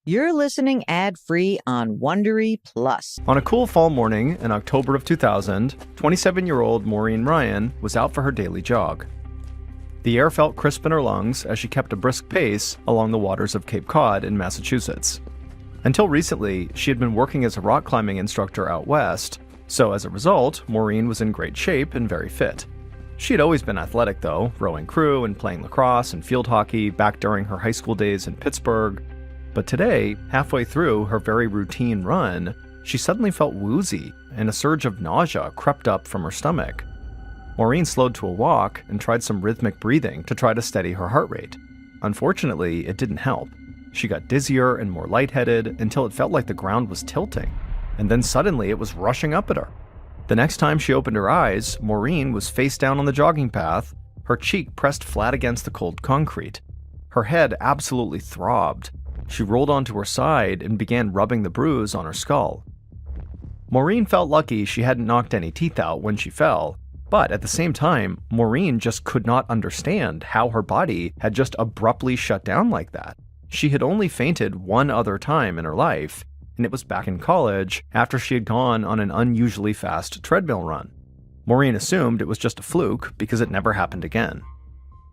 You're listening ad-free on Wondery Plus. On a cool fall morning in October of 2000, 27-year-old Maureen Ryan was out for her daily jog. The air felt crisp in her lungs as she kept a brisk pace along the waters of Cape Cod in Massachusetts. Until recently, she had been working as a rock climbing instructor out west, so as a result, Maureen was in great shape and very fit. She had always been athletic though, rowing crew and playing lacrosse and field hockey back during her high school days in Pittsburgh. But today, halfway through her very routine run, she suddenly felt woozy, and a surge of nausea crept up from her stomach. Maureen slowed to a walk and tried some rhythmic breathing to try to steady her heart rate. Unfortunately, it didn't help. She got dizzier and more lightheaded until it felt like the ground was tilting, and then suddenly it was rushing up at her. The next time she opened her eyes, Maureen was face down on the jogging path, her cheek pressed flat against the cold concrete. Her head absolutely throbbed. She rolled onto her side and began rubbing the bruise on her skull. Maureen felt lucky she hadn't knocked any teeth out when she fell, but at the same time, Maureen just could not understand how her body had just abruptly shut down like that. She had only fainted one other time in her life, and it was back in college after she had gone on an unusually fast treadmill run. Maureen assumed it was just a fluke because it never happened again.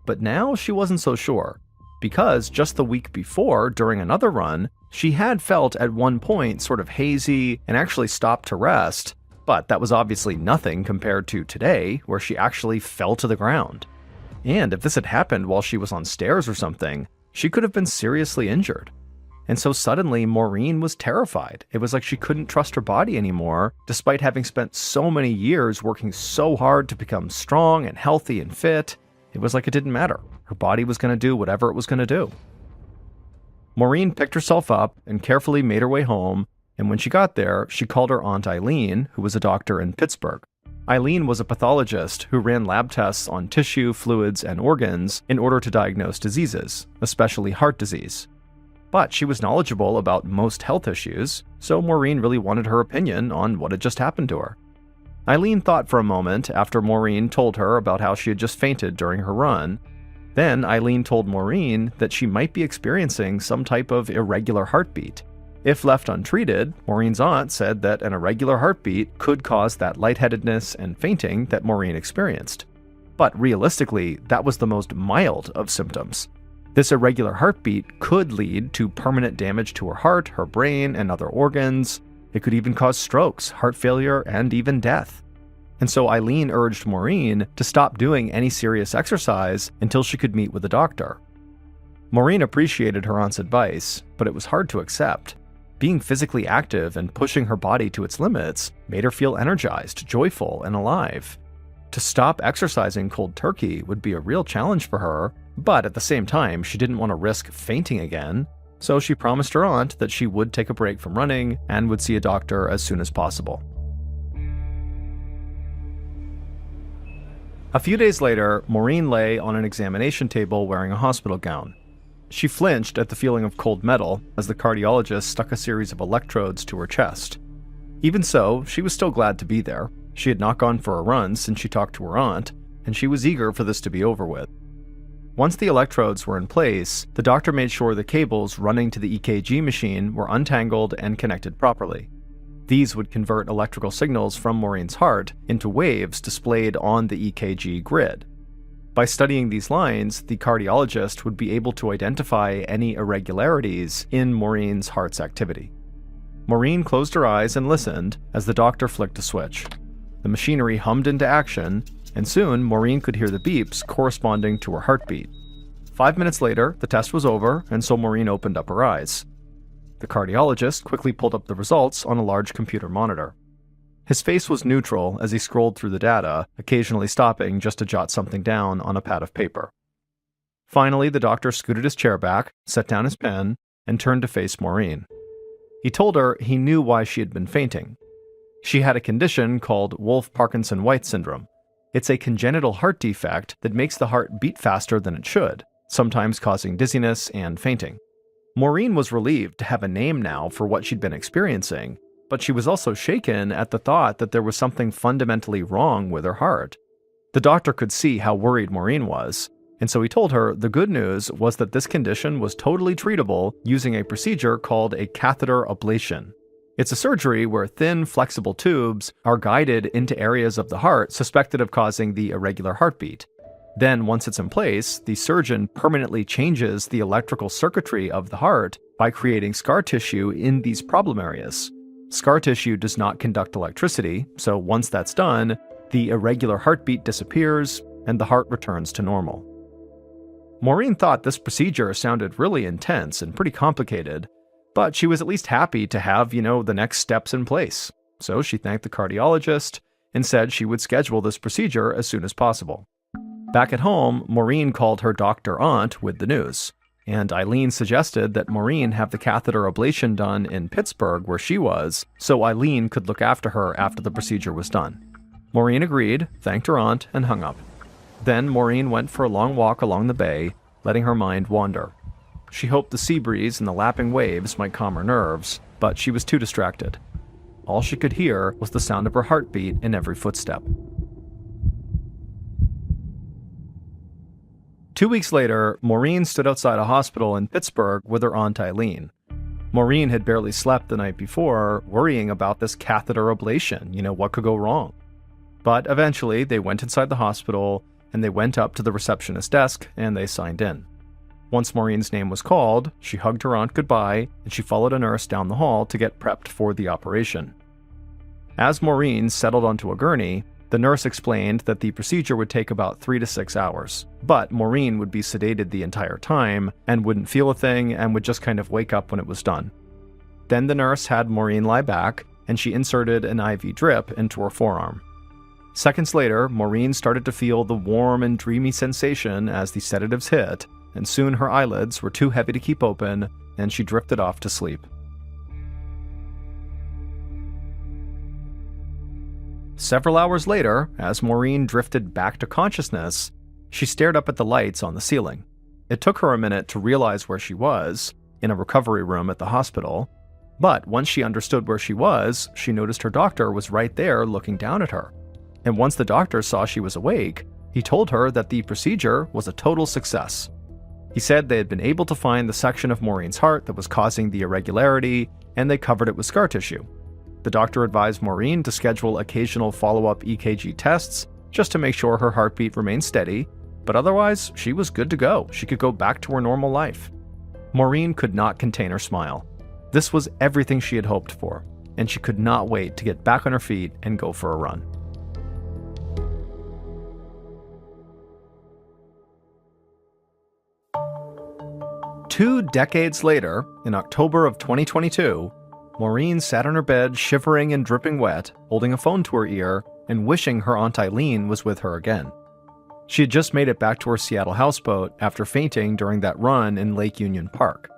But now she wasn't so sure, because just the week before, during another run, she had felt at one point sort of hazy and actually stopped to rest, but that was obviously nothing compared to today, where she actually fell to the ground. And if this had happened while she was on stairs or something, she could have been seriously injured. And so suddenly, Maureen was terrified. It was like she couldn't trust her body anymore, despite having spent so many years working so hard to become strong and healthy and fit. It was like it didn't matter. Her body was going to do whatever it was going to do. Maureen picked herself up and carefully made her way home, and when she got there, she called her Aunt Eileen, who was a doctor in Pittsburgh. Eileen was a pathologist who ran lab tests on tissue, fluids, and organs in order to diagnose diseases, especially heart disease. But she was knowledgeable about most health issues, so Maureen really wanted her opinion on what had just happened to her. Eileen thought for a moment after Maureen told her about how she had just fainted during her run. Then Eileen told Maureen that she might be experiencing some type of irregular heartbeat. If left untreated, Maureen's aunt said that an irregular heartbeat could cause that lightheadedness and fainting that Maureen experienced. But realistically, that was the most mild of symptoms. This irregular heartbeat could lead to permanent damage to her heart, her brain, and other organs. It could even cause strokes, heart failure, and even death. And so Eileen urged Maureen to stop doing any serious exercise until she could meet with a doctor. Maureen appreciated her aunt's advice, but it was hard to accept. Being physically active and pushing her body to its limits made her feel energized, joyful, and alive. To stop exercising cold turkey would be a real challenge for her, but at the same time, she didn't want to risk fainting again, so she promised her aunt that she would take a break from running and would see a doctor as soon as possible. A few days later, Maureen lay on an examination table wearing a hospital gown. She flinched at the feeling of cold metal as the cardiologist stuck a series of electrodes to her chest. Even so, she was still glad to be there. She had not gone for a run since she talked to her aunt, and she was eager for this to be over with. Once the electrodes were in place, the doctor made sure the cables running to the EKG machine were untangled and connected properly. These would convert electrical signals from Maureen's heart into waves displayed on the EKG grid. By studying these lines, the cardiologist would be able to identify any irregularities in Maureen's heart's activity. Maureen closed her eyes and listened as the doctor flicked a switch. The machinery hummed into action, and soon Maureen could hear the beeps corresponding to her heartbeat. 5 minutes later, the test was over, and so Maureen opened up her eyes. The cardiologist quickly pulled up the results on a large computer monitor. His face was neutral as he scrolled through the data, occasionally stopping just to jot something down on a pad of paper. Finally, the doctor scooted his chair back, set down his pen, and turned to face Maureen. He told her he knew why she had been fainting. She had a condition called Wolff-Parkinson-White syndrome. It's a congenital heart defect that makes the heart beat faster than it should, sometimes causing dizziness and fainting. Maureen was relieved to have a name now for what she'd been experiencing, but she was also shaken at the thought that there was something fundamentally wrong with her heart. The doctor could see how worried Maureen was, And so he told her the good news was that this condition was totally treatable using a procedure called a catheter ablation. It's a surgery where thin, flexible tubes are guided into areas of the heart suspected of causing the irregular heartbeat. Then, once it's in place, the surgeon permanently changes the electrical circuitry of the heart by creating scar tissue in these problem areas. Scar tissue does not conduct electricity, so once that's done, the irregular heartbeat disappears and the heart returns to normal. Maureen thought this procedure sounded really intense and pretty complicated, but she was at least happy to have, the next steps in place. So she thanked the cardiologist and said she would schedule this procedure as soon as possible. Back at home, Maureen called her doctor aunt with the news, and Eileen suggested that Maureen have the catheter ablation done in Pittsburgh where she was, so Eileen could look after her after the procedure was done. Maureen agreed, thanked her aunt, and hung up. Then Maureen went for a long walk along the bay, letting her mind wander. She hoped the sea breeze and the lapping waves might calm her nerves, but she was too distracted. All she could hear was the sound of her heartbeat in every footstep. 2 weeks later, Maureen stood outside a hospital in Pittsburgh with her aunt Eileen. Maureen had barely slept the night before, worrying about this catheter ablation, what could go wrong. But eventually, they went inside the hospital, and they went up to the receptionist desk, and they signed in. Once Maureen's name was called, she hugged her aunt goodbye, and she followed a nurse down the hall to get prepped for the operation. As Maureen settled onto a gurney, the nurse explained that the procedure would take about 3 to 6 hours, but Maureen would be sedated the entire time and wouldn't feel a thing and would just kind of wake up when it was done. Then the nurse had Maureen lie back, and she inserted an IV drip into her forearm. Seconds later, Maureen started to feel the warm and dreamy sensation as the sedatives hit, and soon her eyelids were too heavy to keep open, and she drifted off to sleep. Several hours later, as Maureen drifted back to consciousness, she stared up at the lights on the ceiling. It took her a minute to realize where she was, in a recovery room at the hospital, but once she understood where she was, she noticed her doctor was right there looking down at her. And once the doctor saw she was awake, he told her that the procedure was a total success. He said they had been able to find the section of Maureen's heart that was causing the irregularity, and they covered it with scar tissue. The doctor advised Maureen to schedule occasional follow-up EKG tests just to make sure her heartbeat remained steady, but otherwise, she was good to go. She could go back to her normal life. Maureen could not contain her smile. This was everything she had hoped for, and she could not wait to get back on her feet and go for a run. Two decades later, in October of 2022, Maureen sat on her bed shivering and dripping wet, holding a phone to her ear and wishing her Aunt Eileen was with her again. She had just made it back to her Seattle houseboat after fainting during that run in Lake Union Park.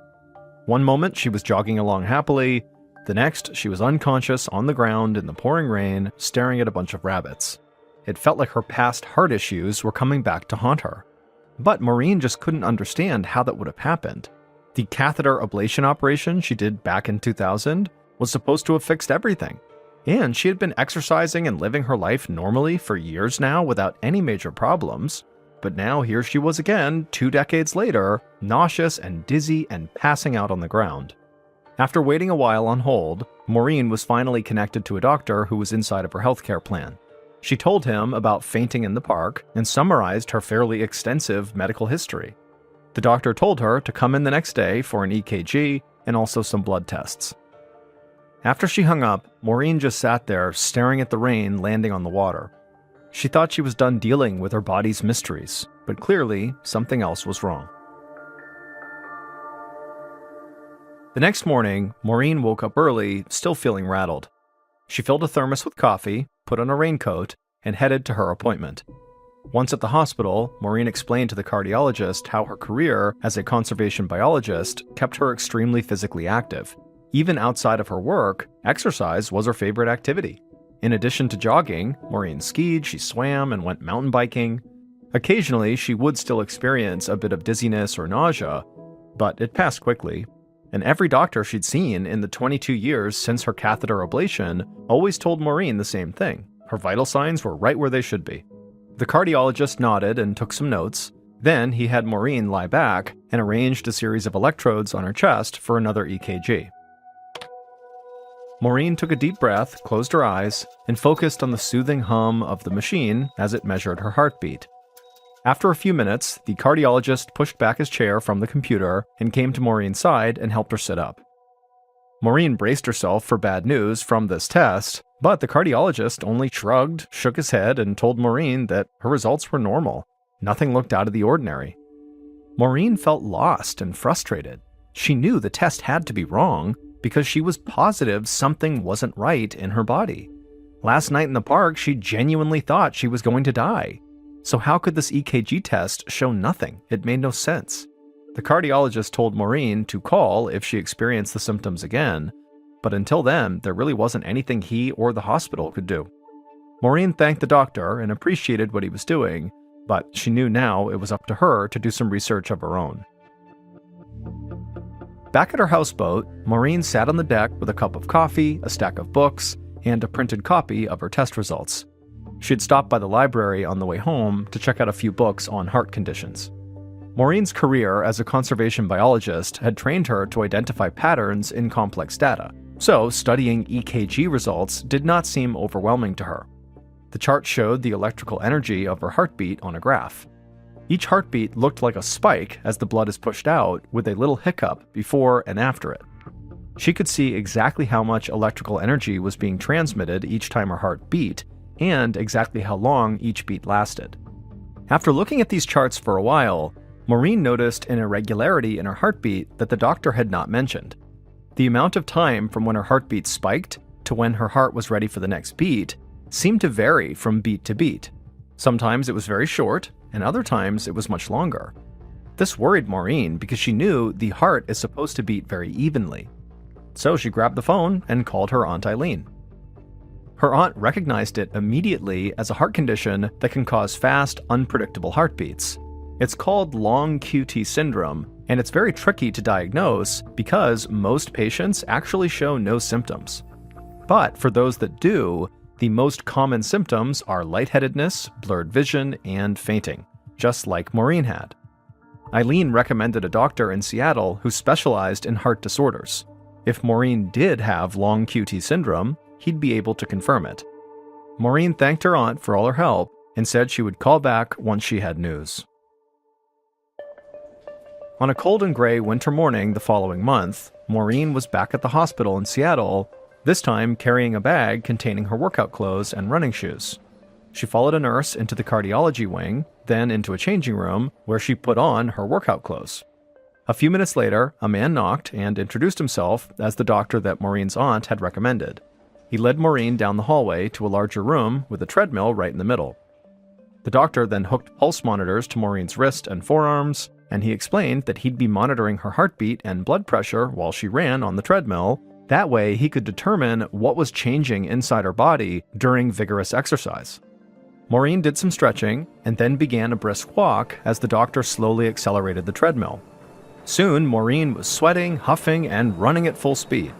One moment she was jogging along happily, the next she was unconscious on the ground in the pouring rain, staring at a bunch of rabbits. It felt like her past heart issues were coming back to haunt her. But Maureen just couldn't understand how that would have happened. The catheter ablation operation she did back in 2000 was supposed to have fixed everything. And she had been exercising and living her life normally for years now without any major problems. But now here she was again, 2 decades later, nauseous and dizzy and passing out on the ground. After waiting a while on hold, Maureen was finally connected to a doctor who was inside of her healthcare plan. She told him about fainting in the park and summarized her fairly extensive medical history. The doctor told her to come in the next day for an EKG and also some blood tests. After she hung up, Maureen just sat there staring at the rain landing on the water. She thought she was done dealing with her body's mysteries, but clearly something else was wrong. The next morning, Maureen woke up early, still feeling rattled. She filled a thermos with coffee, put on a raincoat, and headed to her appointment. Once at the hospital, Maureen explained to the cardiologist how her career as a conservation biologist kept her extremely physically active. Even outside of her work, exercise was her favorite activity. In addition to jogging, Maureen skied, she swam, and went mountain biking. Occasionally, she would still experience a bit of dizziness or nausea, but it passed quickly. And every doctor she'd seen in the 22 years since her catheter ablation always told Maureen the same thing. Her vital signs were right where they should be. The cardiologist nodded and took some notes, Then he had Maureen lie back and arranged a series of electrodes on her chest for another EKG. Maureen took a deep breath, closed her eyes, and focused on the soothing hum of the machine as it measured her heartbeat. After a few minutes, the cardiologist pushed back his chair from the computer and came to Maureen's side and helped her sit up. Maureen braced herself for bad news from this test, but the cardiologist only shrugged, shook his head, and told Maureen that her results were normal. Nothing looked out of the ordinary. Maureen felt lost and frustrated. She knew the test had to be wrong because she was positive something wasn't right in her body. Last night in the park, she genuinely thought she was going to die. So how could this EKG test show nothing? It made no sense. The cardiologist told Maureen to call if she experienced the symptoms again, but until then, there really wasn't anything he or the hospital could do. Maureen thanked the doctor and appreciated what he was doing, but she knew now it was up to her to do some research of her own. Back at her houseboat, Maureen sat on the deck with a cup of coffee, a stack of books, and a printed copy of her test results. She had stopped by the library on the way home to check out a few books on heart conditions. Maureen's career as a conservation biologist had trained her to identify patterns in complex data, so studying EKG results did not seem overwhelming to her. The chart showed the electrical energy of her heartbeat on a graph. Each heartbeat looked like a spike as the blood is pushed out, with a little hiccup before and after it. She could see exactly how much electrical energy was being transmitted each time her heart beat, and exactly how long each beat lasted. After looking at these charts for a while, Maureen noticed an irregularity in her heartbeat that the doctor had not mentioned. The amount of time from when her heartbeat spiked to when her heart was ready for the next beat seemed to vary from beat to beat. Sometimes it was very short, and other times it was much longer. This worried Maureen because she knew the heart is supposed to beat very evenly. So she grabbed the phone and called her Aunt Eileen. Her aunt recognized it immediately as a heart condition that can cause fast, unpredictable heartbeats. It's called long QT syndrome, and it's very tricky to diagnose because most patients actually show no symptoms. But for those that do, the most common symptoms are lightheadedness, blurred vision, and fainting, just like Maureen had. Eileen recommended a doctor in Seattle who specialized in heart disorders. If Maureen did have long QT syndrome, he'd be able to confirm it. Maureen thanked her aunt for all her help and said she would call back once she had news. On a cold and gray winter morning the following month, Maureen was back at the hospital in Seattle, this time carrying a bag containing her workout clothes and running shoes. She followed a nurse into the cardiology wing, then into a changing room where she put on her workout clothes. A few minutes later, a man knocked and introduced himself as the doctor that Maureen's aunt had recommended. He led Maureen down the hallway to a larger room with a treadmill right in the middle. The doctor then hooked pulse monitors to Maureen's wrist and forearms, and he explained that he'd be monitoring her heartbeat and blood pressure while she ran on the treadmill. That way, he could determine what was changing inside her body during vigorous exercise. Maureen did some stretching and then began a brisk walk as the doctor slowly accelerated the treadmill. Soon, Maureen was sweating, huffing, and running at full speed.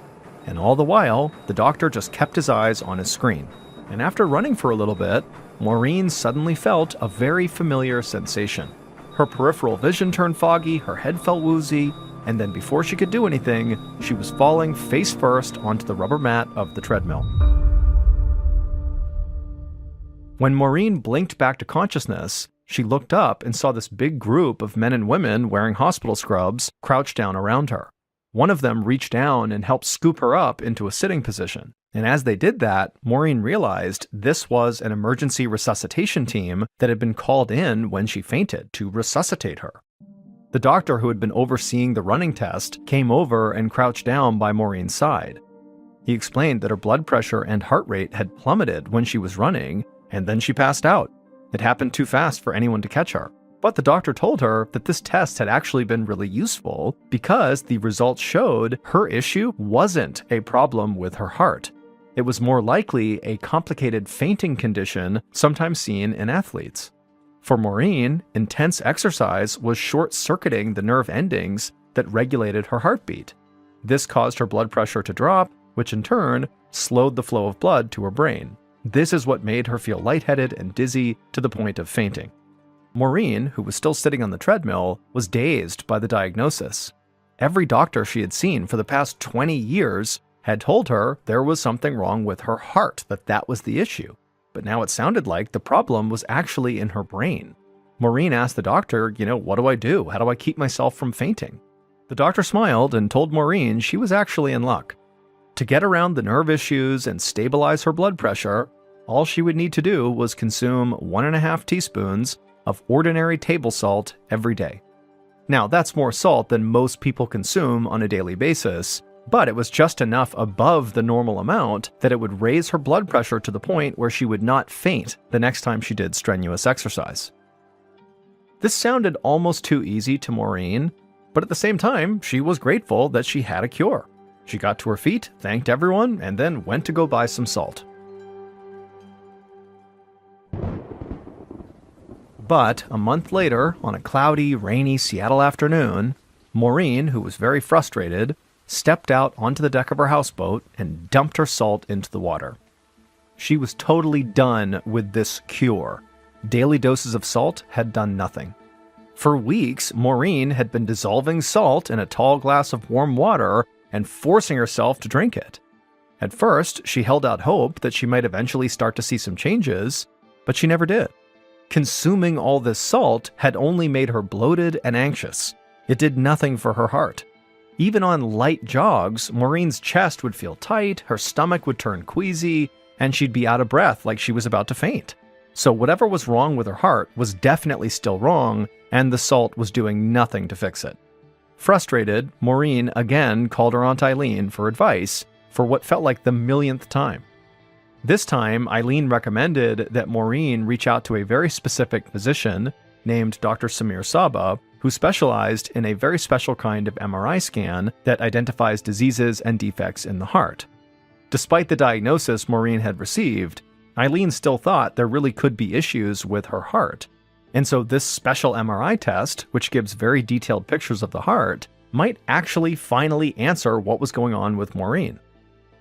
And all the while, the doctor just kept his eyes on his screen. And after running for a little bit, Maureen suddenly felt a very familiar sensation. Her peripheral vision turned foggy, her head felt woozy, and then before she could do anything, she was falling face first onto the rubber mat of the treadmill. When Maureen blinked back to consciousness, she looked up and saw this big group of men and women wearing hospital scrubs crouched down around her. One of them reached down and helped scoop her up into a sitting position. And as they did that, Maureen realized this was an emergency resuscitation team that had been called in when she fainted to resuscitate her. The doctor who had been overseeing the running test came over and crouched down by Maureen's side. He explained that her blood pressure and heart rate had plummeted when she was running, and then she passed out. It happened too fast for anyone to catch her. But the doctor told her that this test had actually been really useful because the results showed her issue wasn't a problem with her heart. It was more likely a complicated fainting condition sometimes seen in athletes. For Maureen, intense exercise was short-circuiting the nerve endings that regulated her heartbeat. This caused her blood pressure to drop, which in turn slowed the flow of blood to her brain. This is what made her feel lightheaded and dizzy to the point of fainting. Maureen, who was still sitting on the treadmill, was dazed by the diagnosis. Every doctor she had seen for the past 20 years had told her there was something wrong with her heart, that was the issue. But now it sounded like the problem was actually in her brain. Maureen asked the doctor, what do I do? How do I keep myself from fainting? The doctor smiled and told Maureen she was actually in luck. To get around the nerve issues and stabilize her blood pressure, all she would need to do was consume 1.5 teaspoons of ordinary table salt every day. Now, that's more salt than most people consume on a daily basis, but it was just enough above the normal amount that it would raise her blood pressure to the point where she would not faint the next time she did strenuous exercise. This sounded almost too easy to Maureen, but at the same time, she was grateful that she had a cure. She got to her feet, thanked everyone, and then went to go buy some salt. But a month later, on a cloudy, rainy Seattle afternoon, Maureen, who was very frustrated, stepped out onto the deck of her houseboat and dumped her salt into the water. She was totally done with this cure. Daily doses of salt had done nothing. For weeks, Maureen had been dissolving salt in a tall glass of warm water and forcing herself to drink it. At first, she held out hope that she might eventually start to see some changes, but she never did. Consuming all this salt had only made her bloated and anxious. It did nothing for her heart. Even on light jogs, Maureen's chest would feel tight, her stomach would turn queasy, and she'd be out of breath like she was about to faint. So whatever was wrong with her heart was definitely still wrong, and the salt was doing nothing to fix it. Frustrated, Maureen again called her Aunt Eileen for advice for what felt like the millionth time. This time, Eileen recommended that Maureen reach out to a very specific physician named Dr. Samir Saba, who specialized in a very special kind of MRI scan that identifies diseases and defects in the heart. Despite the diagnosis Maureen had received, Eileen still thought there really could be issues with her heart. And so this special MRI test, which gives very detailed pictures of the heart, might actually finally answer what was going on with Maureen.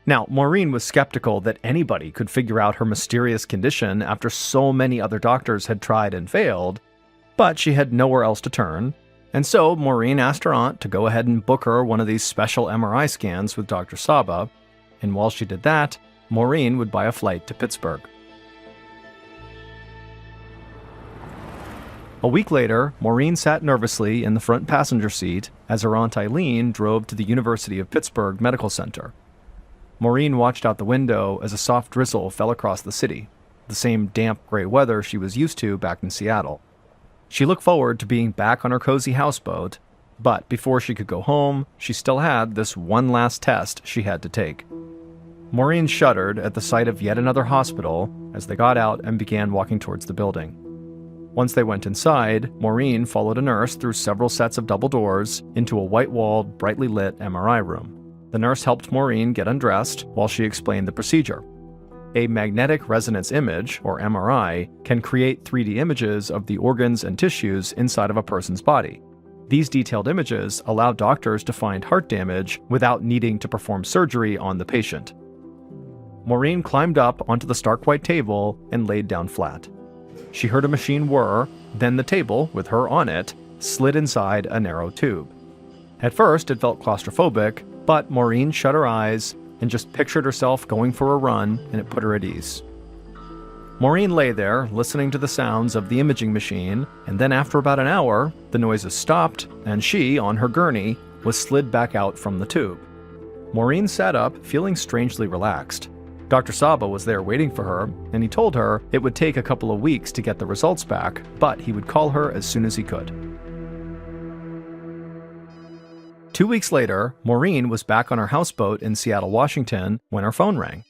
Now, Maureen was skeptical that anybody could figure out her mysterious condition after so many other doctors had tried and failed, but she had nowhere else to turn, and so Maureen asked her aunt to go ahead and book her one of these special MRI scans with Dr. Saba, and while she did that, Maureen would buy a flight to Pittsburgh. A week later, Maureen sat nervously in the front passenger seat as her Aunt Eileen drove to the University of Pittsburgh Medical Center. Maureen watched out the window as a soft drizzle fell across the city, the same damp gray weather she was used to back in Seattle. She looked forward to being back on her cozy houseboat, but before she could go home, she still had this one last test she had to take. Maureen shuddered at the sight of yet another hospital as they got out and began walking towards the building. Once they went inside, Maureen followed a nurse through several sets of double doors into a white-walled, brightly lit MRI room. The nurse helped Maureen get undressed while she explained the procedure. A magnetic resonance image, or MRI, can create 3D images of the organs and tissues inside of a person's body. These detailed images allow doctors to find heart damage without needing to perform surgery on the patient. Maureen climbed up onto the stark white table and laid down flat. She heard a machine whir, then the table, with her on it, slid inside a narrow tube. At first, it felt claustrophobic, but Maureen shut her eyes and just pictured herself going for a run, and it put her at ease. Maureen lay there, listening to the sounds of the imaging machine, and then after about an hour, the noises stopped, and she, on her gurney, was slid back out from the tube. Maureen sat up, feeling strangely relaxed. Dr. Saba was there waiting for her, and he told her it would take a couple of weeks to get the results back, but he would call her as soon as he could. 2 weeks later, Maureen was back on her houseboat in Seattle, Washington, when her phone rang.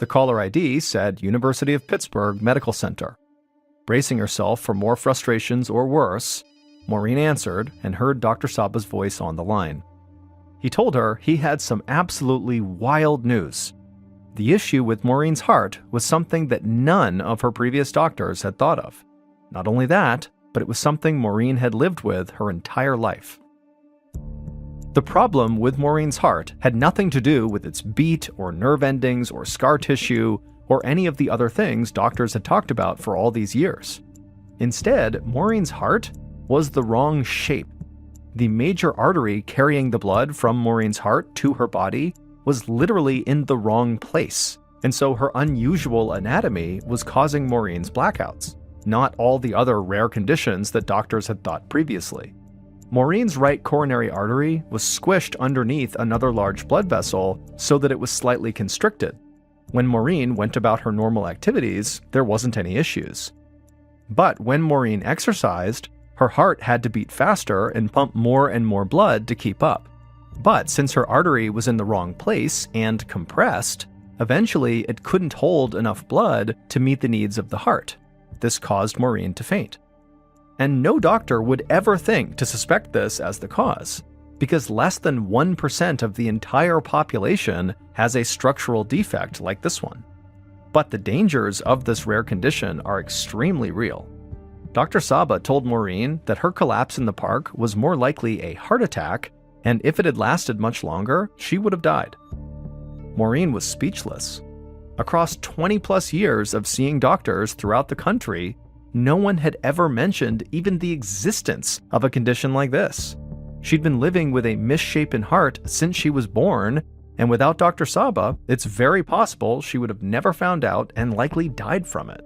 The caller ID said University of Pittsburgh Medical Center. Bracing herself for more frustrations or worse, Maureen answered and heard Dr. Saba's voice on the line. He told her he had some absolutely wild news. The issue with Maureen's heart was something that none of her previous doctors had thought of. Not only that, but it was something Maureen had lived with her entire life. The problem with Maureen's heart had nothing to do with its beat or nerve endings or scar tissue or any of the other things doctors had talked about for all these years. Instead, Maureen's heart was the wrong shape. The major artery carrying the blood from Maureen's heart to her body was literally in the wrong place, and so her unusual anatomy was causing Maureen's blackouts, not all the other rare conditions that doctors had thought previously. Maureen's right coronary artery was squished underneath another large blood vessel so that it was slightly constricted. When Maureen went about her normal activities, there wasn't any issues. But when Maureen exercised, her heart had to beat faster and pump more and more blood to keep up. But since her artery was in the wrong place and compressed, eventually it couldn't hold enough blood to meet the needs of the heart. This caused Maureen to faint. And no doctor would ever think to suspect this as the cause, because less than 1% of the entire population has a structural defect like this one. But the dangers of this rare condition are extremely real. Dr. Saba told Maureen that her collapse in the park was more likely a heart attack, and if it had lasted much longer, she would have died. Maureen was speechless. Across 20-plus years of seeing doctors throughout the country, no one had ever mentioned even the existence of a condition like this. She'd been living with a misshapen heart since she was born, and without Dr. Saba, it's very possible she would have never found out and likely died from it.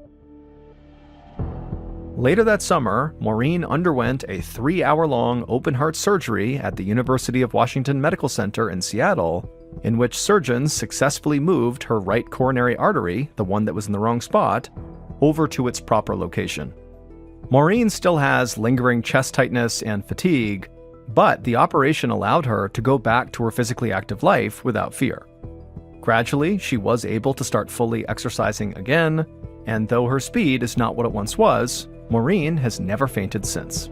Later that summer, Maureen underwent a 3-hour-long open-heart surgery at the University of Washington Medical Center in Seattle, in which surgeons successfully moved her right coronary artery, the one that was in the wrong spot, over to its proper location. Maureen still has lingering chest tightness and fatigue, but the operation allowed her to go back to her physically active life without fear. Gradually, she was able to start fully exercising again, and though her speed is not what it once was, Maureen has never fainted since.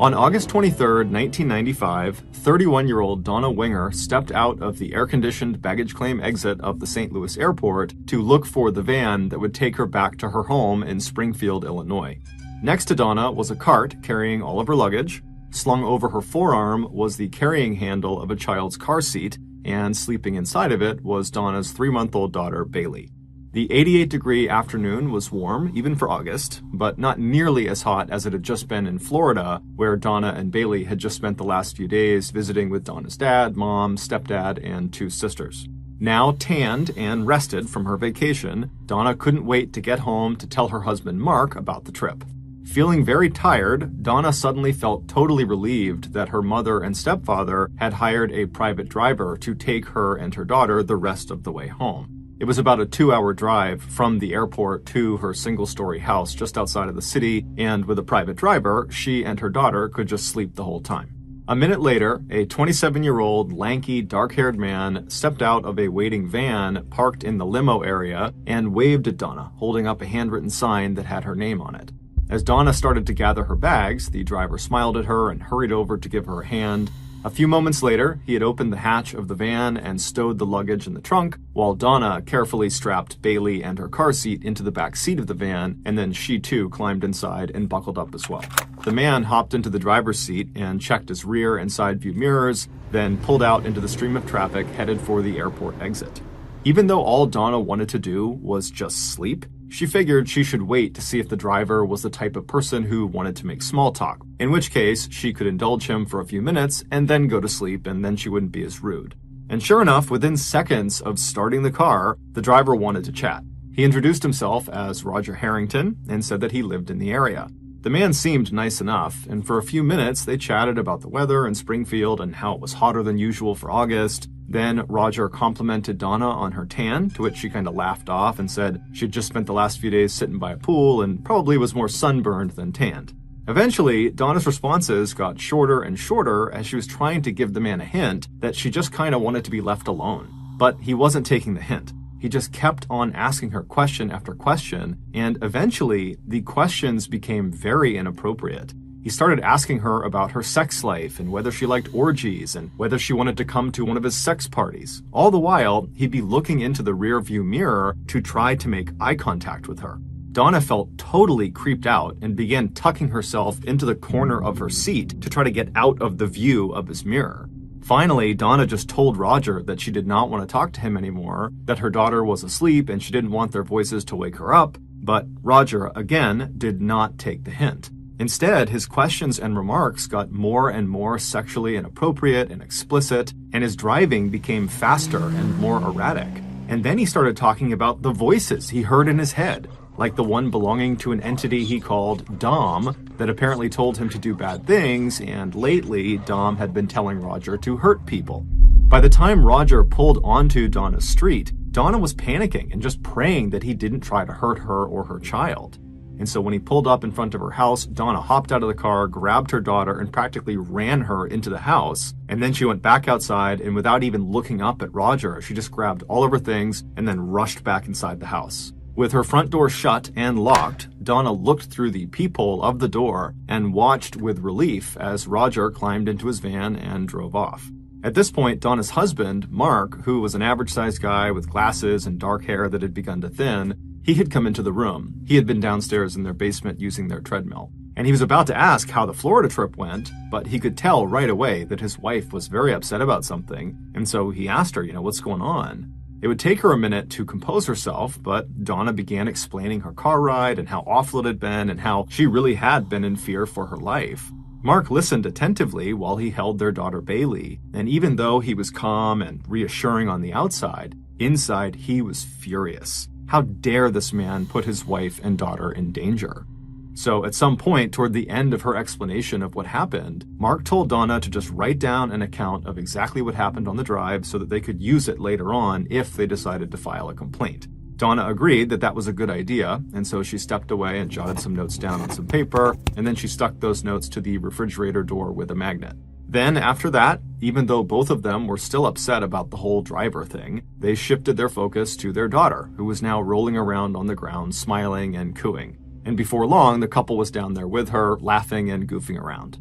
On August 23, 1995, 31-year-old Donna Winger stepped out of the air-conditioned baggage claim exit of the St. Louis airport to look for the van that would take her back to her home in Springfield, Illinois. Next to Donna was a cart carrying all of her luggage. Slung over her forearm was the carrying handle of a child's car seat, and sleeping inside of it was Donna's 3-month-old daughter, Bailey. The 88-degree afternoon was warm, even for August, but not nearly as hot as it had just been in Florida, where Donna and Bailey had just spent the last few days visiting with Donna's dad, mom, stepdad, and 2 sisters. Now tanned and rested from her vacation, Donna couldn't wait to get home to tell her husband Mark about the trip. Feeling very tired, Donna suddenly felt totally relieved that her mother and stepfather had hired a private driver to take her and her daughter the rest of the way home. It was about a 2-hour drive from the airport to her single-story house just outside of the city, and with a private driver, she and her daughter could just sleep the whole time. A minute later, a 27-year-old, lanky, dark-haired man stepped out of a waiting van parked in the limo area and waved at Donna, holding up a handwritten sign that had her name on it. As Donna started to gather her bags, the driver smiled at her and hurried over to give her a hand. A few moments later, he had opened the hatch of the van and stowed the luggage in the trunk, while Donna carefully strapped Bailey and her car seat into the back seat of the van, and then she too climbed inside and buckled up as well. The man hopped into the driver's seat and checked his rear and side view mirrors, then pulled out into the stream of traffic headed for the airport exit. Even though all Donna wanted to do was just sleep, she figured she should wait to see if the driver was the type of person who wanted to make small talk, in which case she could indulge him for a few minutes and then go to sleep, and then she wouldn't be as rude. And sure enough, within seconds of starting the car, the driver wanted to chat. He introduced himself as Roger Harrington and said that he lived in the area. The man seemed nice enough, and for a few minutes they chatted about the weather in Springfield and how it was hotter than usual for August. Then Roger complimented Donna on her tan, to which she kind of laughed off and said she'd just spent the last few days sitting by a pool and probably was more sunburned than tanned. Eventually, Donna's responses got shorter and shorter as she was trying to give the man a hint that she just kind of wanted to be left alone. But he wasn't taking the hint. He just kept on asking her question after question, and eventually the questions became very inappropriate. He started asking her about her sex life and whether she liked orgies and whether she wanted to come to one of his sex parties. All the while, he'd be looking into the rearview mirror to try to make eye contact with her. Donna felt totally creeped out and began tucking herself into the corner of her seat to try to get out of the view of his mirror. Finally, Donna just told Roger that she did not want to talk to him anymore, that her daughter was asleep and she didn't want their voices to wake her up, but Roger, again, did not take the hint. Instead, his questions and remarks got more and more sexually inappropriate and explicit, and his driving became faster and more erratic. And then he started talking about the voices he heard in his head, like the one belonging to an entity he called Dom that apparently told him to do bad things, and lately Dom had been telling Roger to hurt people. By the time Roger pulled onto Donna's street, Donna was panicking and just praying that he didn't try to hurt her or her child. And so when he pulled up in front of her house, Donna hopped out of the car, grabbed her daughter, and practically ran her into the house. And then she went back outside, and without even looking up at Roger, she just grabbed all of her things and then rushed back inside the house. With her front door shut and locked, Donna looked through the peephole of the door and watched with relief as Roger climbed into his van and drove off. At this point, Donna's husband, Mark, who was an average-sized guy with glasses and dark hair that had begun to thin, he had come into the room. He had been downstairs in their basement using their treadmill. And he was about to ask how the Florida trip went, but he could tell right away that his wife was very upset about something, and so he asked her, what's going on? It would take her a minute to compose herself, but Donna began explaining her car ride and how awful it had been and how she really had been in fear for her life. Mark listened attentively while he held their daughter Bailey, and even though he was calm and reassuring on the outside, inside he was furious. How dare this man put his wife and daughter in danger? So at some point toward the end of her explanation of what happened, Mark told Donna to just write down an account of exactly what happened on the drive so that they could use it later on if they decided to file a complaint. Donna agreed that that was a good idea, and so she stepped away and jotted some notes down on some paper, and then she stuck those notes to the refrigerator door with a magnet. Then, after that, even though both of them were still upset about the whole driver thing, they shifted their focus to their daughter, who was now rolling around on the ground, smiling and cooing. And before long, the couple was down there with her, laughing and goofing around.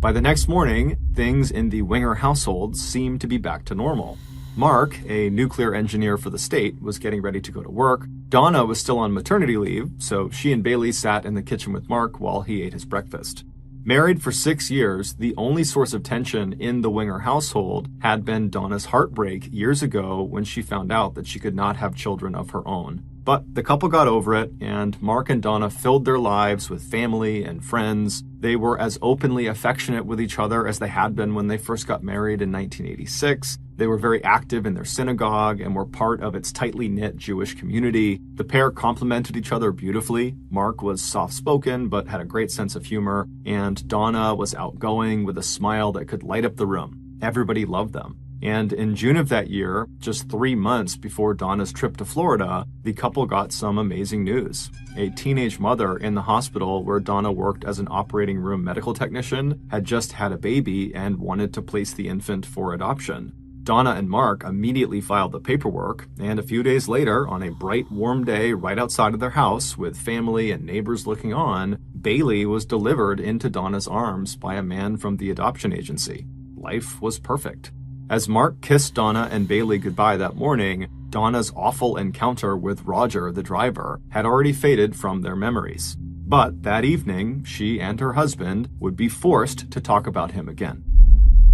By the next morning, things in the Winger household seemed to be back to normal. Mark, a nuclear engineer for the state, was getting ready to go to work. Donna was still on maternity leave, so she and Bailey sat in the kitchen with Mark while he ate his breakfast. Married for 6 years, the only source of tension in the Winger household had been Donna's heartbreak years ago when she found out that she could not have children of her own. But the couple got over it, and Mark and Donna filled their lives with family and friends. They were as openly affectionate with each other as they had been when they first got married in 1986. They were very active in their synagogue and were part of its tightly knit Jewish community. The pair complemented each other beautifully. Mark was soft-spoken but had a great sense of humor, and Donna was outgoing with a smile that could light up the room. Everybody loved them. And in June of that year, just 3 months before Donna's trip to Florida, the couple got some amazing news. A teenage mother in the hospital where Donna worked as an operating room medical technician had just had a baby and wanted to place the infant for adoption. Donna and Mark immediately filed the paperwork, and a few days later, on a bright, warm day right outside of their house with family and neighbors looking on, Bailey was delivered into Donna's arms by a man from the adoption agency. Life was perfect. As Mark kissed Donna and Bailey goodbye that morning, Donna's awful encounter with Roger, the driver, had already faded from their memories. But that evening, she and her husband would be forced to talk about him again.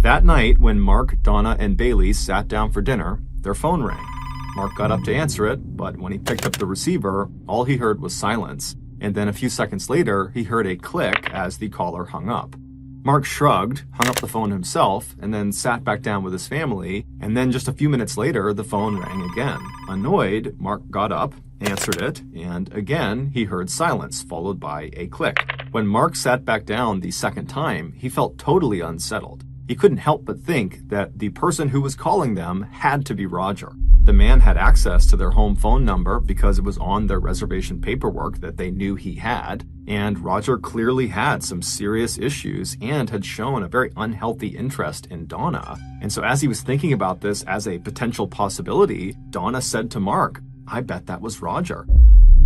That night, when Mark, Donna, and Bailey sat down for dinner, their phone rang. Mark got up to answer it, but when he picked up the receiver, all he heard was silence, and then a few seconds later, he heard a click as the caller hung up. Mark shrugged, hung up the phone himself, and then sat back down with his family, and then just a few minutes later, the phone rang again. Annoyed, Mark got up, answered it, and again, he heard silence, followed by a click. When Mark sat back down the second time, he felt totally unsettled. He couldn't help but think that the person who was calling them had to be Roger. The man had access to their home phone number because it was on their reservation paperwork that they knew he had, and Roger clearly had some serious issues and had shown a very unhealthy interest in Donna. And so as he was thinking about this as a potential possibility, Donna said to Mark, "I bet that was Roger."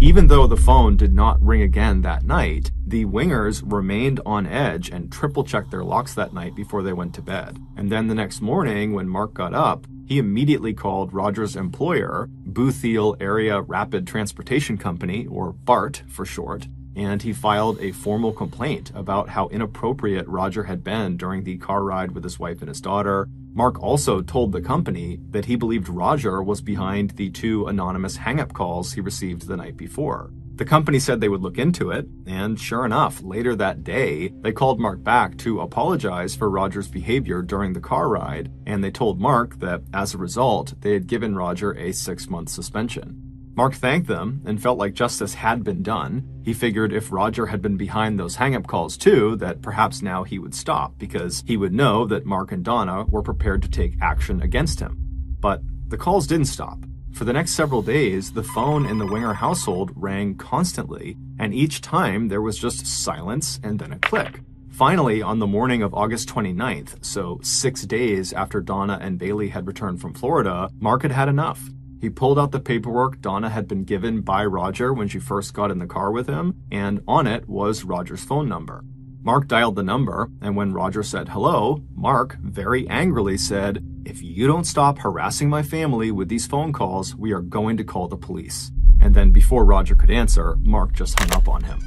Even though the phone did not ring again that night, the Wingers remained on edge and triple-checked their locks that night before they went to bed. And then the next morning, when Mark got up, he immediately called Roger's employer, Bootheel Area Rapid Transportation Company, or BART for short, and he filed a formal complaint about how inappropriate Roger had been during the car ride with his wife and his daughter. Mark also told the company that he believed Roger was behind the 2 anonymous hang-up calls he received the night before. The company said they would look into it, and sure enough, later that day, they called Mark back to apologize for Roger's behavior during the car ride, and they told Mark that, as a result, they had given Roger a 6-month suspension. Mark thanked them and felt like justice had been done. He figured if Roger had been behind those hang-up calls too, that perhaps now he would stop, because he would know that Mark and Donna were prepared to take action against him. But the calls didn't stop. For the next several days, the phone in the Winger household rang constantly, and each time there was just silence and then a click. Finally, on the morning of August 29th, so 6 days after Donna and Bailey had returned from Florida, Mark had had enough. He pulled out the paperwork Donna had been given by Roger when she first got in the car with him, and on it was Roger's phone number. Mark dialed the number, and when Roger said hello, Mark very angrily said, "If you don't stop harassing my family with these phone calls, we are going to call the police." And then before Roger could answer, Mark just hung up on him.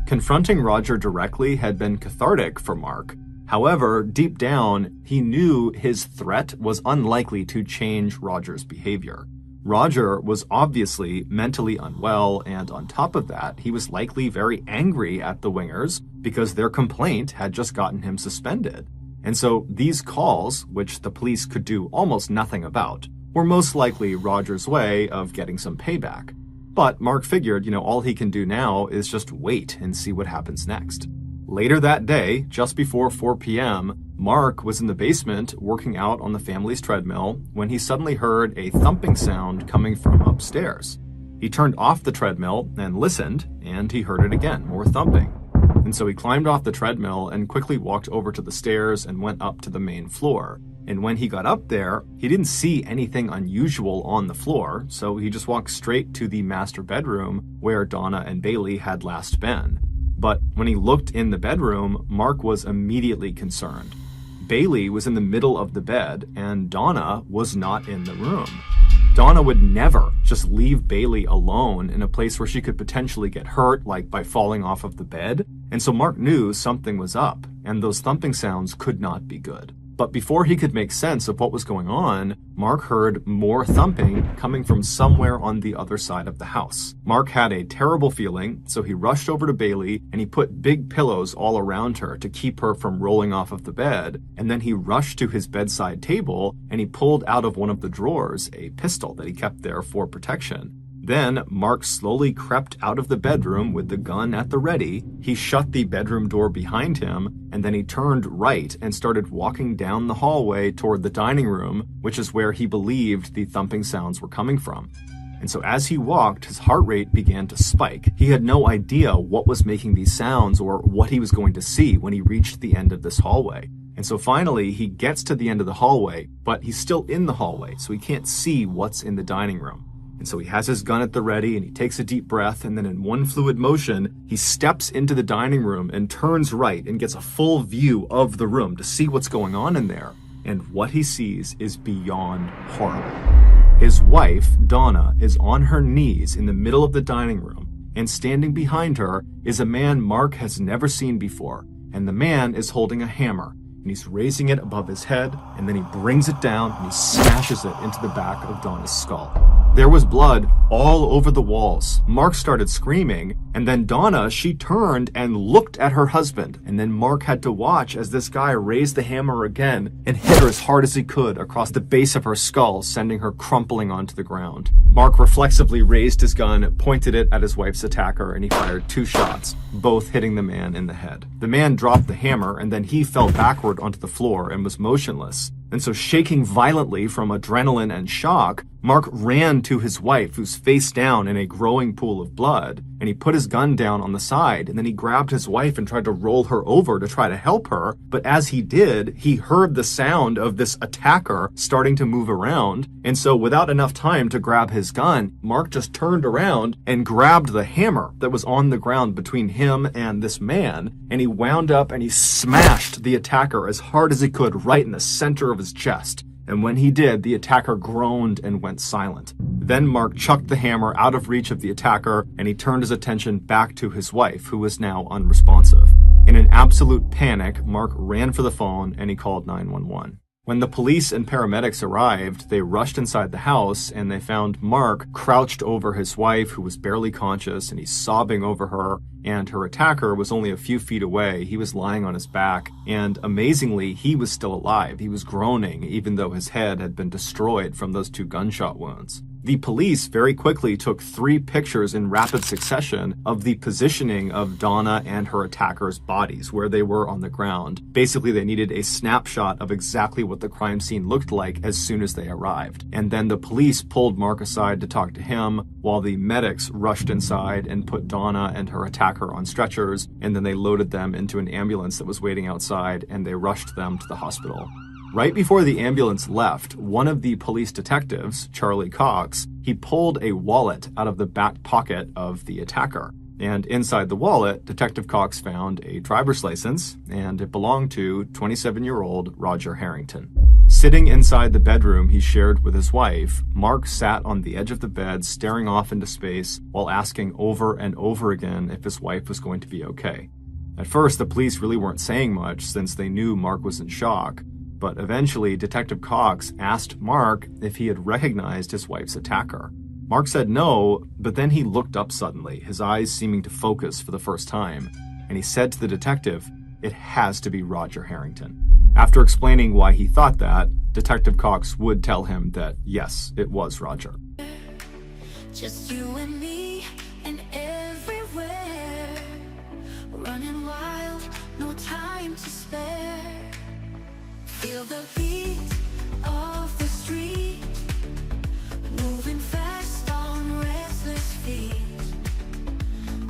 Confronting Roger directly had been cathartic for Mark. However, deep down, he knew his threat was unlikely to change Roger's behavior. Roger was obviously mentally unwell, and on top of that, he was likely very angry at the Wingers because their complaint had just gotten him suspended. And so these calls, which the police could do almost nothing about, were most likely Roger's way of getting some payback. But Mark figured, all he can do now is just wait and see what happens next. Later that day, just before 4 p.m., Mark was in the basement working out on the family's treadmill when he suddenly heard a thumping sound coming from upstairs. He turned off the treadmill and listened, and he heard it again, more thumping. And so he climbed off the treadmill and quickly walked over to the stairs and went up to the main floor. And when he got up there, he didn't see anything unusual on the floor, so he just walked straight to the master bedroom where Donna and Bailey had last been. But when he looked in the bedroom, Mark was immediately concerned. Bailey was in the middle of the bed, and Donna was not in the room. Donna would never just leave Bailey alone in a place where she could potentially get hurt, like by falling off of the bed. And so Mark knew something was up, and those thumping sounds could not be good. But before he could make sense of what was going on, Mark heard more thumping coming from somewhere on the other side of the house. Mark had a terrible feeling, so he rushed over to Bailey and he put big pillows all around her to keep her from rolling off of the bed. And then he rushed to his bedside table and he pulled out of one of the drawers a pistol that he kept there for protection. Then Mark slowly crept out of the bedroom with the gun at the ready. He shut the bedroom door behind him, and then he turned right and started walking down the hallway toward the dining room, which is where he believed the thumping sounds were coming from. And so as he walked, his heart rate began to spike. He had no idea what was making these sounds or what he was going to see when he reached the end of this hallway. And so finally, he gets to the end of the hallway, but he's still in the hallway, so he can't see what's in the dining room. And so he has his gun at the ready and he takes a deep breath, and then in one fluid motion, he steps into the dining room and turns right and gets a full view of the room to see what's going on in there. And what he sees is beyond horrible. His wife, Donna, is on her knees in the middle of the dining room, and standing behind her is a man Mark has never seen before. And the man is holding a hammer, and he's raising it above his head, and then he brings it down and he smashes it into the back of Donna's skull. There was blood all over the walls. Mark started screaming, and then Donna, she turned and looked at her husband. And then Mark had to watch as this guy raised the hammer again and hit her as hard as he could across the base of her skull, sending her crumpling onto the ground. Mark reflexively raised his gun, pointed it at his wife's attacker, and he fired 2 shots, both hitting the man in the head. The man dropped the hammer, and then he fell backward onto the floor and was motionless. And so, shaking violently from adrenaline and shock, Mark ran to his wife, who's face down in a growing pool of blood, and he put his gun down on the side, and then he grabbed his wife and tried to roll her over to try to help her. But as he did, he heard the sound of this attacker starting to move around, and so without enough time to grab his gun, Mark just turned around and grabbed the hammer that was on the ground between him and this man, and he wound up and he smashed the attacker as hard as he could right in the center of his chest. and when he did, the attacker groaned and went silent. Then Mark chucked the hammer out of reach of the attacker, and he turned his attention back to his wife, who was now unresponsive. In an absolute panic, Mark ran for the phone and he called 911. When the police and paramedics arrived, they rushed inside the house and they found Mark crouched over his wife, who was barely conscious, and he's sobbing over her, and her attacker was only a few feet away. He was lying on his back, and amazingly, he was still alive. He was groaning, even though his head had been destroyed from those 2 gunshot wounds. The police very quickly took 3 pictures in rapid succession of the positioning of Donna and her attacker's bodies, where they were on the ground. Basically, they needed a snapshot of exactly what the crime scene looked like as soon as they arrived. And then the police pulled Mark aside to talk to him, while the medics rushed inside and put Donna and her attacker on stretchers, and then they loaded them into an ambulance that was waiting outside, and they rushed them to the hospital. Right before the ambulance left, one of the police detectives, Charlie Cox, he pulled a wallet out of the back pocket of the attacker. And inside the wallet, Detective Cox found a driver's license, and it belonged to 27-year-old Roger Harrington. Sitting inside the bedroom he shared with his wife, Mark sat on the edge of the bed staring off into space while asking over and over again if his wife was going to be okay. At first, the police really weren't saying much since they knew Mark was in shock. But eventually, Detective Cox asked Mark if he had recognized his wife's attacker. Mark said no, but then he looked up suddenly, his eyes seeming to focus for the first time, and he said to the detective, "It has to be Roger Harrington." After explaining why he thought that, Detective Cox would tell him that yes, it was Roger. Just you and me and everywhere, running wild, no time to spare. Feel the beat of the street, moving fast on restless feet.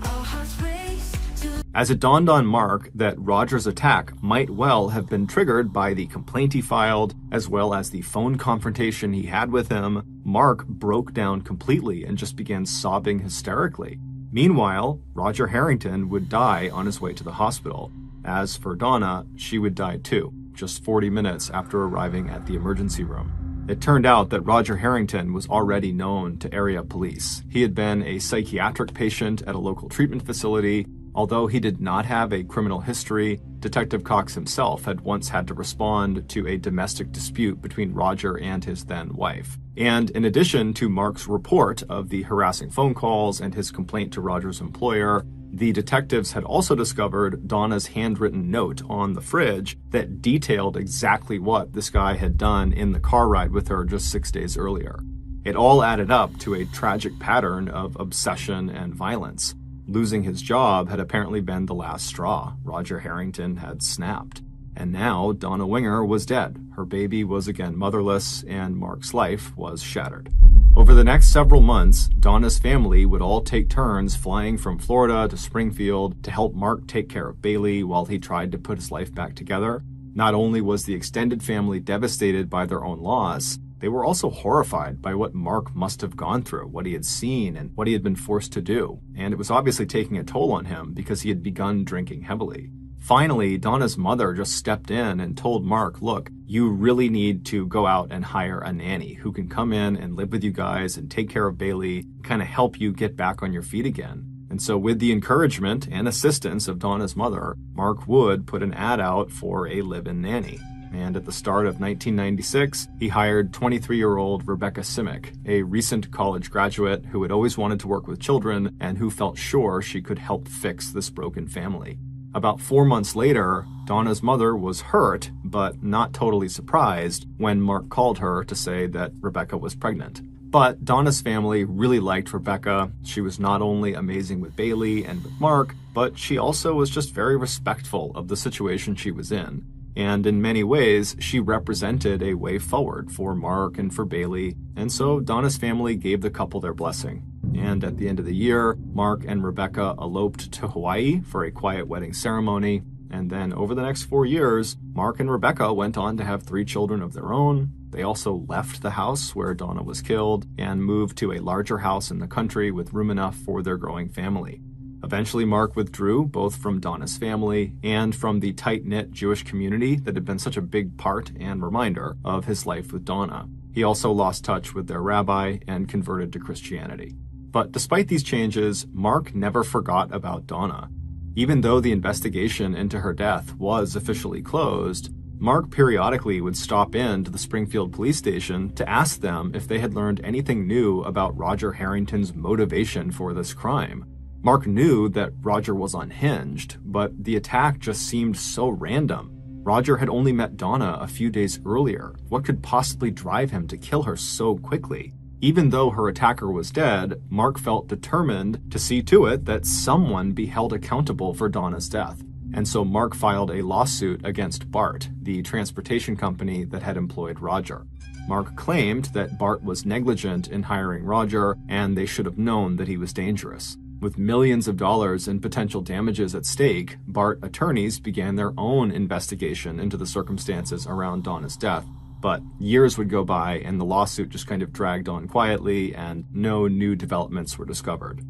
Our hearts race to... As it dawned on Mark that Roger's attack might well have been triggered by the complaint he filed, as well as the phone confrontation he had with him, Mark broke down completely and just began sobbing hysterically. Meanwhile, Roger Harrington would die on his way to the hospital. As for Donna, she would die too, just 40 minutes after arriving at the emergency room. It turned out that Roger Harrington was already known to area police. He had been a psychiatric patient at a local treatment facility. Although he did not have a criminal history, Detective Cox himself had once had to respond to a domestic dispute between Roger and his then wife. And in addition to Mark's report of the harassing phone calls and his complaint to Roger's employer, the detectives had also discovered Donna's handwritten note on the fridge that detailed exactly what this guy had done in the car ride with her just 6 days earlier. It all added up to a tragic pattern of obsession and violence. Losing his job had apparently been the last straw. Roger Harrington had snapped. And now Donna Winger was dead. Her baby was again motherless, and Mark's life was shattered. Over the next several months, Donna's family would all take turns flying from Florida to Springfield to help Mark take care of Bailey while he tried to put his life back together. Not only was the extended family devastated by their own loss, they were also horrified by what Mark must have gone through, what he had seen, and what he had been forced to do. And it was obviously taking a toll on him because he had begun drinking heavily. Finally, Donna's mother just stepped in and told Mark, look, you really need to go out and hire a nanny who can come in and live with you guys and take care of Bailey, kind of help you get back on your feet again. And so with the encouragement and assistance of Donna's mother, Mark would put an ad out for a live-in nanny. And at the start of 1996, he hired 23-year-old Rebecca Simic, a recent college graduate who had always wanted to work with children and who felt sure she could help fix this broken family. About 4 months later, Donna's mother was hurt, but not totally surprised, when Mark called her to say that Rebecca was pregnant. But Donna's family really liked Rebecca. She was not only amazing with Bailey and with Mark, but she also was just very respectful of the situation she was in. And in many ways, she represented a way forward for Mark and for Bailey, and so Donna's family gave the couple their blessing. And at the end of the year, Mark and Rebecca eloped to Hawaii for a quiet wedding ceremony, and then over the next 4 years, Mark and Rebecca went on to have 3 children of their own. They also left the house where Donna was killed and moved to a larger house in the country with room enough for their growing family. Eventually, Mark withdrew both from Donna's family and from the tight-knit Jewish community that had been such a big part and reminder of his life with Donna. He also lost touch with their rabbi and converted to Christianity. But despite these changes, Mark never forgot about Donna. Even though the investigation into her death was officially closed, Mark periodically would stop in to the Springfield police station to ask them if they had learned anything new about Roger Harrington's motivation for this crime. Mark knew that Roger was unhinged, but the attack just seemed so random. Roger had only met Donna a few days earlier. What could possibly drive him to kill her so quickly? Even though her attacker was dead, Mark felt determined to see to it that someone be held accountable for Donna's death. And so Mark filed a lawsuit against BART, the transportation company that had employed Roger. Mark claimed that BART was negligent in hiring Roger, and they should have known that he was dangerous. With millions of dollars in potential damages at stake, BART attorneys began their own investigation into the circumstances around Donna's death. But years would go by and the lawsuit just kind of dragged on quietly and no new developments were discovered.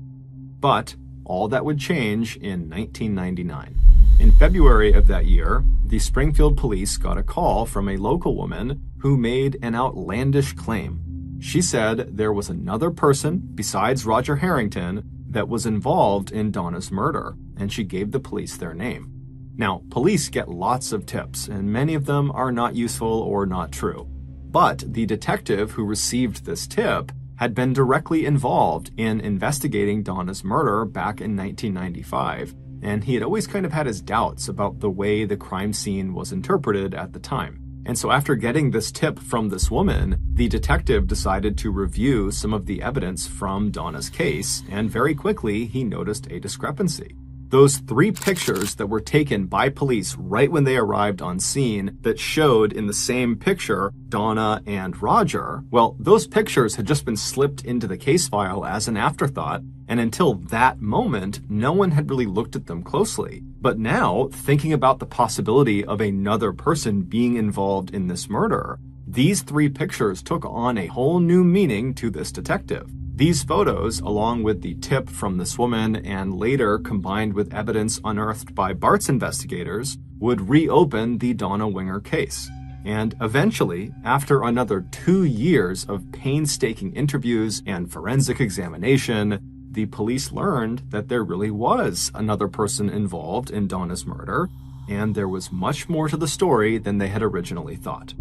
But all that would change in 1999. In February of that year, the Springfield police got a call from a local woman who made an outlandish claim. She said there was another person besides Roger Harrington that was involved in Donna's murder, and she gave the police their name. Now, police get lots of tips, and many of them are not useful or not true. But the detective who received this tip had been directly involved in investigating Donna's murder back in 1995, and he had always kind of had his doubts about the way the crime scene was interpreted at the time. And so after getting this tip from this woman, the detective decided to review some of the evidence from Donna's case, and very quickly he noticed a discrepancy. Those 3 pictures that were taken by police right when they arrived on scene that showed in the same picture Donna and Roger, well, those pictures had just been slipped into the case file as an afterthought, and until that moment, no one had really looked at them closely. But now, thinking about the possibility of another person being involved in this murder, these 3 pictures took on a whole new meaning to this detective. These photos, along with the tip from this woman and later combined with evidence unearthed by BART's investigators, would reopen the Donna Winger case. And eventually, after another 2 years of painstaking interviews and forensic examination, the police learned that there really was another person involved in Donna's murder, and there was much more to the story than they had originally thought.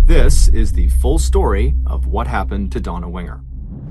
This is the full story of what happened to Donna Winger.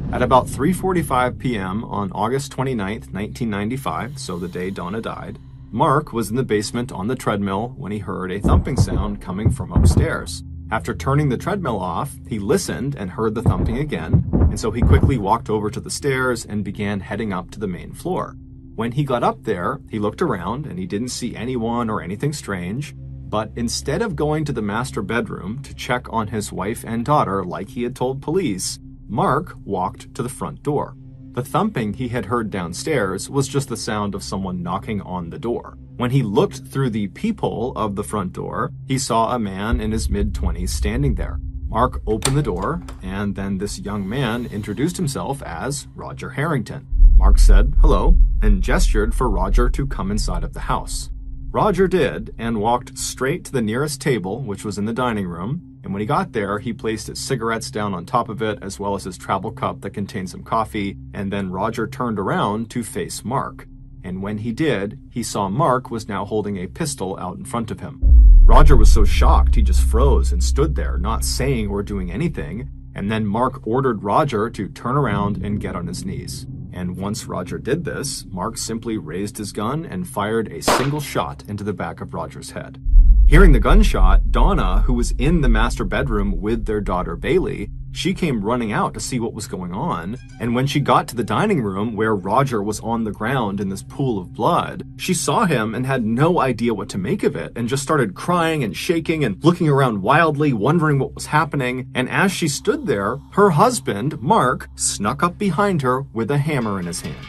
At about 3:45 p.m. on August 29, 1995, so the day Donna died, Mark was in the basement on the treadmill when he heard a thumping sound coming from upstairs. After turning the treadmill off, he listened and heard the thumping again, and so he quickly walked over to the stairs and began heading up to the main floor. When he got up there, he looked around and he didn't see anyone or anything strange, but instead of going to the master bedroom to check on his wife and daughter like he had told police, Mark walked to the front door. The thumping he had heard downstairs was just the sound of someone knocking on the door. When he looked through the peephole of the front door, he saw a man in his mid-20s standing there. Mark opened the door, and then this young man introduced himself as Roger Harrington. Mark said hello and gestured for Roger to come inside of the house. Roger did and walked straight to the nearest table, which was in the dining room, and when he got there, he placed his cigarettes down on top of it, as well as his travel cup that contained some coffee, and then Roger turned around to face Mark. And when he did, he saw Mark was now holding a pistol out in front of him. Roger was so shocked he just froze and stood there, not saying or doing anything, and then Mark ordered Roger to turn around and get on his knees. And once Roger did this, Mark simply raised his gun and fired a single shot into the back of Roger's head. Hearing the gunshot, Donna, who was in the master bedroom with their daughter Bailey, she came running out to see what was going on, and when she got to the dining room where Roger was on the ground in this pool of blood, she saw him and had no idea what to make of it and just started crying and shaking and looking around wildly, wondering what was happening, and as she stood there, her husband, Mark, snuck up behind her with a hammer in his hand.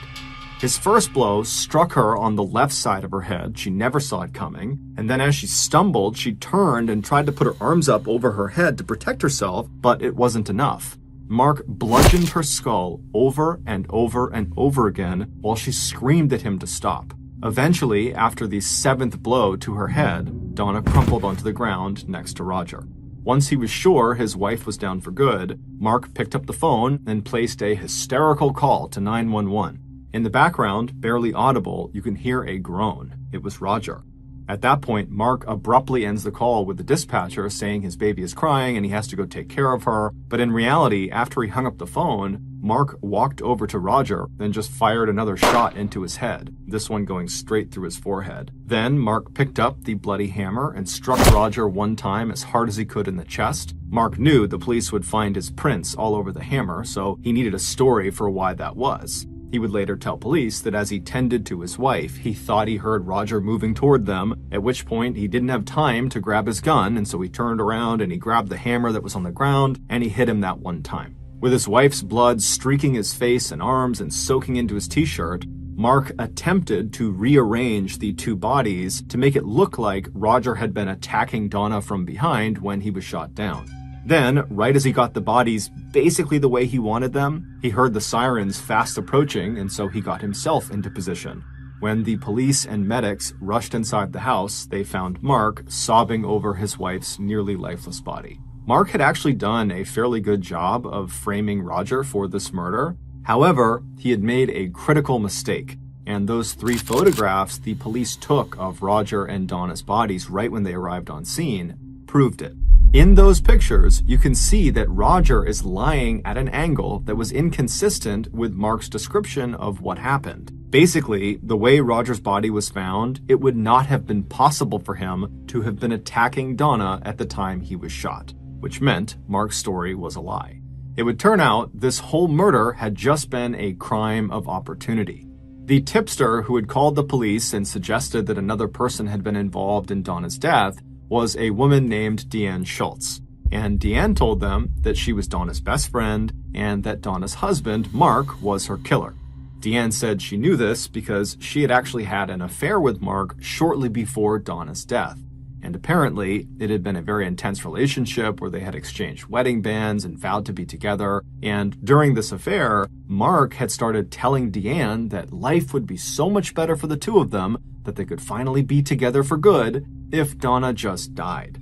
His first blow struck her on the left side of her head. She never saw it coming. And then as she stumbled, she turned and tried to put her arms up over her head to protect herself, but it wasn't enough. Mark bludgeoned her skull over and over and over again while she screamed at him to stop. Eventually, after the 7th blow to her head, Donna crumpled onto the ground next to Roger. Once he was sure his wife was down for good, Mark picked up the phone and placed a hysterical call to 911. In the background, barely audible, you can hear a groan. It was Roger. At that point, Mark abruptly ends the call with the dispatcher saying his baby is crying and he has to go take care of her. But in reality, after he hung up the phone, Mark walked over to Roger and just fired another shot into his head, this one going straight through his forehead. Then Mark picked up the bloody hammer and struck Roger one time as hard as he could in the chest. Mark knew the police would find his prints all over the hammer, so he needed a story for why that was. He would later tell police that as he tended to his wife, he thought he heard Roger moving toward them, at which point he didn't have time to grab his gun, and so he turned around and he grabbed the hammer that was on the ground, and he hit him that one time. With his wife's blood streaking his face and arms and soaking into his t-shirt, Mark attempted to rearrange the two bodies to make it look like Roger had been attacking Donna from behind when he was shot down. Then, right as he got the bodies basically the way he wanted them, he heard the sirens fast approaching, and so he got himself into position. When the police and medics rushed inside the house, they found Mark sobbing over his wife's nearly lifeless body. Mark had actually done a fairly good job of framing Roger for this murder. However, he had made a critical mistake, and those 3 photographs the police took of Roger and Donna's bodies right when they arrived on scene proved it. In those pictures, you can see that Roger is lying at an angle that was inconsistent with Mark's description of what happened. Basically, the way Roger's body was found, it would not have been possible for him to have been attacking Donna at the time he was shot, which meant Mark's story was a lie. It would turn out this whole murder had just been a crime of opportunity. The tipster who had called the police and suggested that another person had been involved in Donna's death was a woman named Deanne Schultz, and Deanne told them that she was Donna's best friend and that Donna's husband, Mark, was her killer. Deanne said she knew this because she had actually had an affair with Mark shortly before Donna's death, and apparently it had been a very intense relationship where they had exchanged wedding bands and vowed to be together, and during this affair, Mark had started telling Deanne that life would be so much better for the two of them that they could finally be together for good if Donna just died.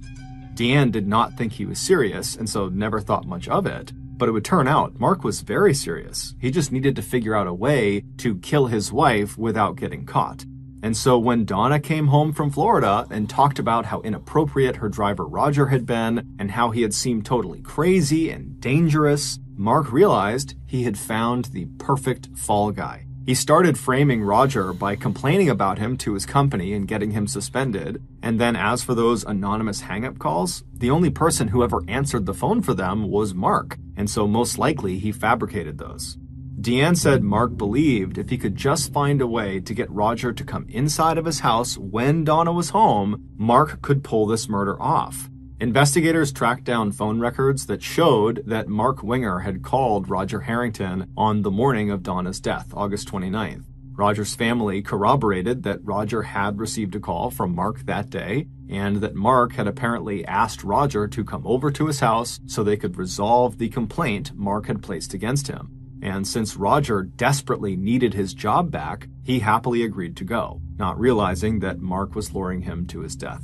Deanne did not think he was serious, and so never thought much of it, but it would turn out Mark was very serious. He just needed to figure out a way to kill his wife without getting caught. And so when Donna came home from Florida and talked about how inappropriate her driver Roger had been and how he had seemed totally crazy and dangerous, Mark realized he had found the perfect fall guy. He started framing Roger by complaining about him to his company and getting him suspended. And then as for those anonymous hang-up calls, the only person who ever answered the phone for them was Mark, and so most likely he fabricated those. Deanne said Mark believed if he could just find a way to get Roger to come inside of his house when Donna was home, Mark could pull this murder off. Investigators tracked down phone records that showed that Mark Winger had called Roger Harrington on the morning of Donna's death, August 29th. Roger's family corroborated that Roger had received a call from Mark that day, and that Mark had apparently asked Roger to come over to his house so they could resolve the complaint Mark had placed against him. And since Roger desperately needed his job back, he happily agreed to go, not realizing that Mark was luring him to his death.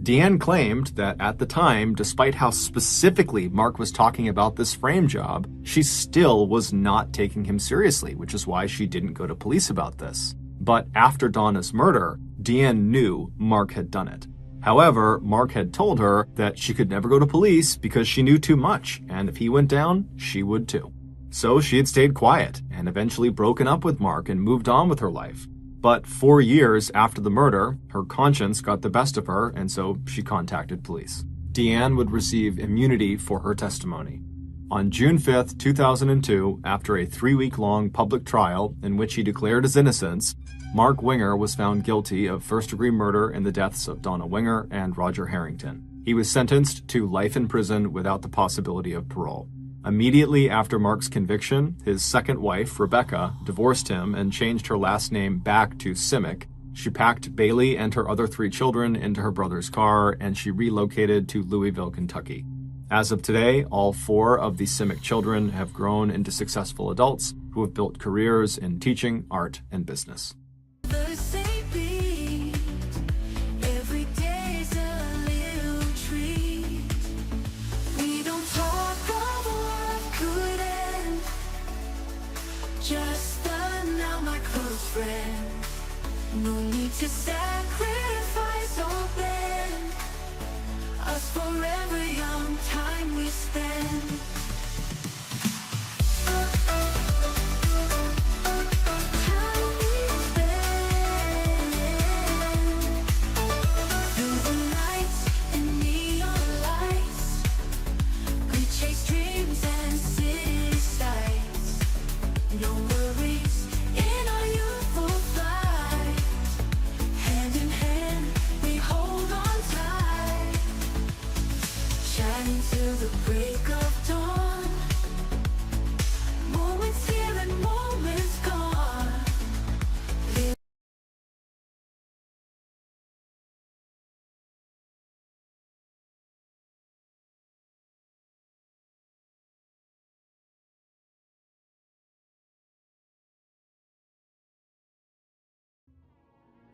Deanne claimed that at the time, despite how specifically Mark was talking about this frame job, she still was not taking him seriously, which is why she didn't go to police about this. But after Donna's murder, Deanne knew Mark had done it. However, Mark had told her that she could never go to police because she knew too much, and if he went down, she would too. So she had stayed quiet and eventually broken up with Mark and moved on with her life. But 4 years after the murder, her conscience got the best of her, and so she contacted police. Deanne would receive immunity for her testimony. On June 5th, 2002, after a 3-week-long public trial in which he declared his innocence, Mark Winger was found guilty of first-degree murder in the deaths of Donna Winger and Roger Harrington. He was sentenced to life in prison without the possibility of parole. Immediately after Mark's conviction, his second wife, Rebecca, divorced him and changed her last name back to Simic. She packed Bailey and her other 3 children into her brother's car, and she relocated to Louisville, Kentucky. As of today, all 4 of the Simic children have grown into successful adults who have built careers in teaching, art, and business. The same beat. Every day's a little treat. We don't talk of what could end. Just now, my close friend. No need to sacrifice or bend. Us forever young, time we spend. Time we spend. Through the nights and neon lights, we chase dreams and city sights. No worries in our youthful flight. Hand in hand, we hold on tight. Shining till the break of dawn. Moments here and moments gone.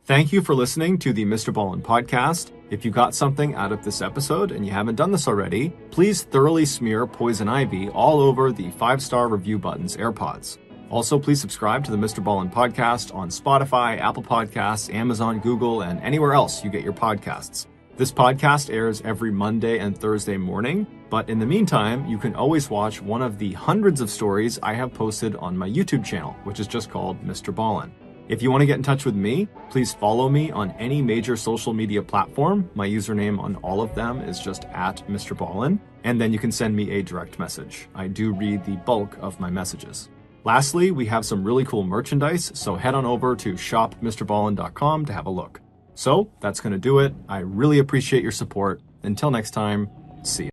Thank you for listening to the Mr. Ballin podcast. If you got something out of this episode and you haven't done this already, please thoroughly smear Poison Ivy all over the 5-star review button's AirPods. Also, please subscribe to the Mr. Ballin podcast on Spotify, Apple Podcasts, Amazon, Google, and anywhere else you get your podcasts. This podcast airs every Monday and Thursday morning, but in the meantime, you can always watch one of the hundreds of stories I have posted on my YouTube channel, which is just called Mr. Ballin. If you want to get in touch with me, please follow me on any major social media platform. My username on all of them is just @MrBallen, and then you can send me a direct message. I do read the bulk of my messages. Lastly, we have some really cool merchandise, so head on over to shopmrballen.com to have a look. So that's going to do it. I really appreciate your support. Until next time, see ya.